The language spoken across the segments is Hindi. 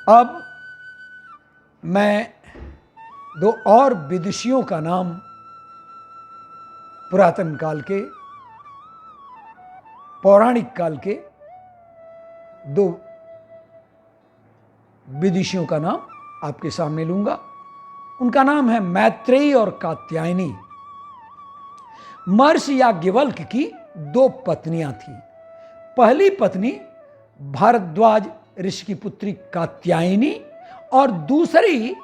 अब मैं दो और विदुषियों का नाम पुरातन काल के, पौराणिक काल के दो विदुषियों का नाम आपके सामने लूंगा। उनका नाम है मैत्रेयी और कात्यायनी। महर्षि याज्ञवल्क्य की दो पत्नियां थीं। पहली पत्नी भारद्वाज ऋषि की पुत्री कात्यायनी और दूसरी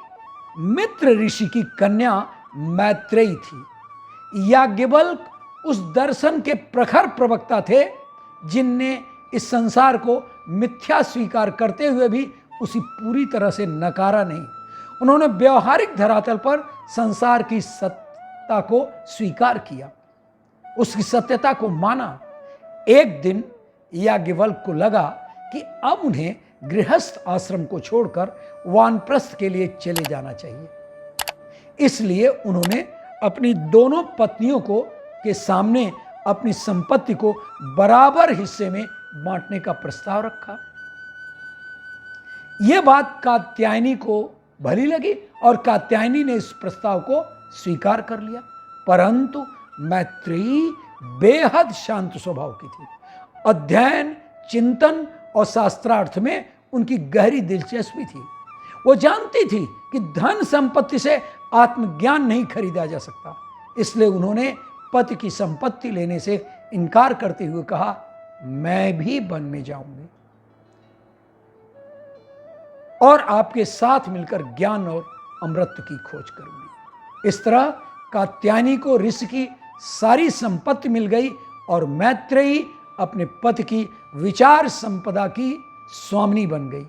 मित्र ऋषि की कन्या मैत्रेयी थी। याज्ञवल्क्य उस दर्शन के प्रखर प्रवक्ता थे जिनने इस संसार को मिथ्या स्वीकार करते हुए भी उसी पूरी तरह से नकारा नहीं। उन्होंने व्यवहारिक धरातल पर संसार की सत्ता को स्वीकार किया, उसकी सत्यता को माना। एक दिन याज्ञवल्क्य को लगा कि अब उन्हें गृहस्थ आश्रम को छोड़कर वानप्रस्थ के लिए चले जाना चाहिए। इसलिए उन्होंने अपनी दोनों पत्नियों के सामने अपनी संपत्ति को बराबर हिस्से में बांटने का प्रस्ताव रखा। यह बात कात्यायनी को भली लगी और कात्यायनी ने इस प्रस्ताव को स्वीकार कर लिया। परंतु मैत्रेयी बेहद शांत स्वभाव की थी। अध्ययन, चिंतन और शास्त्रार्थ में उनकी गहरी दिलचस्पी थी। वो जानती थी कि धन संपत्ति से आत्मज्ञान नहीं खरीदा जा सकता। इसलिए उन्होंने पति की संपत्ति लेने से इनकार करते हुए कहा, मैं भी वन में जाऊंगी और आपके साथ मिलकर ज्ञान और अमृत की खोज करूंगी। इस तरह कात्यायनी को ऋषि की सारी संपत्ति मिल गई और मैत्रेयी अपने पति की विचार संपदा की स्वामिनी बन गई।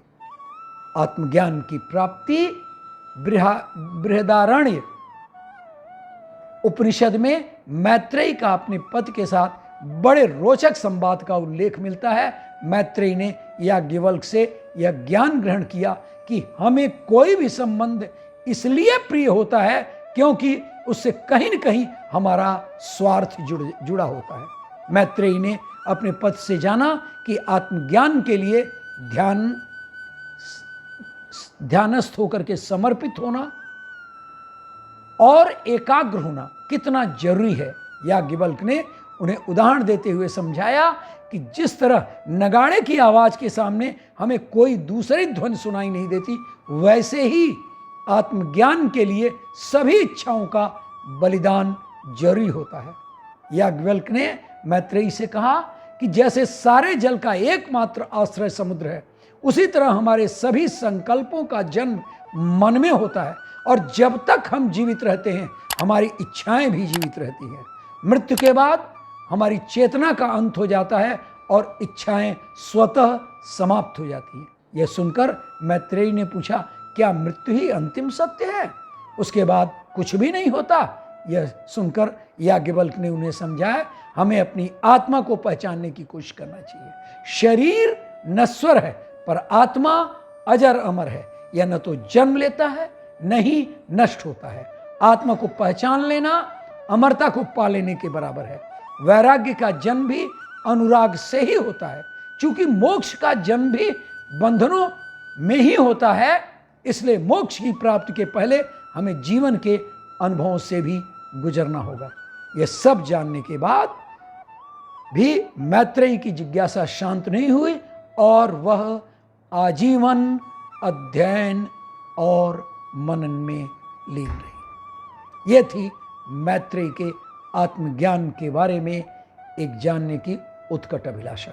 आत्मज्ञान की प्राप्ति बृहदारण्य उपनिषद में मैत्रेयी का अपने पति के साथ बड़े रोचक संवाद का उल्लेख मिलता है। मैत्रेयी ने याज्ञवल्क्य से यह ज्ञान ग्रहण किया कि हमें कोई भी संबंध इसलिए प्रिय होता है क्योंकि उससे कहीं न कहीं हमारा स्वार्थ जुड़ा होता है। मैत्रेयी ने अपने पति से जाना कि आत्मज्ञान के लिए ध्यानस्थ होकर के समर्पित होना और एकाग्र होना कितना जरूरी है। याज्ञवल्क्य ने उन्हें उदाहरण देते हुए समझाया कि जिस तरह नगाड़े की आवाज के सामने हमें कोई दूसरी ध्वनि सुनाई नहीं देती, वैसे ही आत्मज्ञान के लिए सभी इच्छाओं का बलिदान जरूरी होता है। याज्ञवल्क्य ने मैत्रेयी से कहा कि जैसे सारे जल का एकमात्र आश्रय समुद्र है, उसी तरह हमारे सभी संकल्पों का जन्म मन में होता है और जब तक हम जीवित रहते हैं हमारी इच्छाएं भी जीवित रहती हैं। मृत्यु के बाद हमारी चेतना का अंत हो जाता है और इच्छाएं स्वतः समाप्त हो जाती हैं। यह सुनकर मैत्रेयी ने पूछा, क्या मृत्यु ही अंतिम सत्य है? उसके बाद कुछ भी नहीं होता? यह सुनकर याज्ञवल्क्य ने उन्हें समझाया, हमें अपनी आत्मा को पहचानने की कोशिश करना चाहिए। शरीर नश्वर है पर आत्मा अजर अमर है। यह न तो जन्म लेता है न ही नष्ट होता है। आत्मा को पहचान लेना अमरता को पा लेने के बराबर है। वैराग्य का जन्म भी अनुराग से ही होता है। चूंकि मोक्ष का जन्म भी बंधनों में ही होता है, इसलिए मोक्ष की प्राप्ति के पहले हमें जीवन के अनुभवों से भी गुजरना होगा। यह सब जानने के बाद भी मैत्रेयी की जिज्ञासा शांत नहीं हुई और वह आजीवन अध्ययन और मनन में लीन रही। यह थी मैत्रेयी के आत्मज्ञान के बारे में एक जानने की उत्कट अभिलाषा।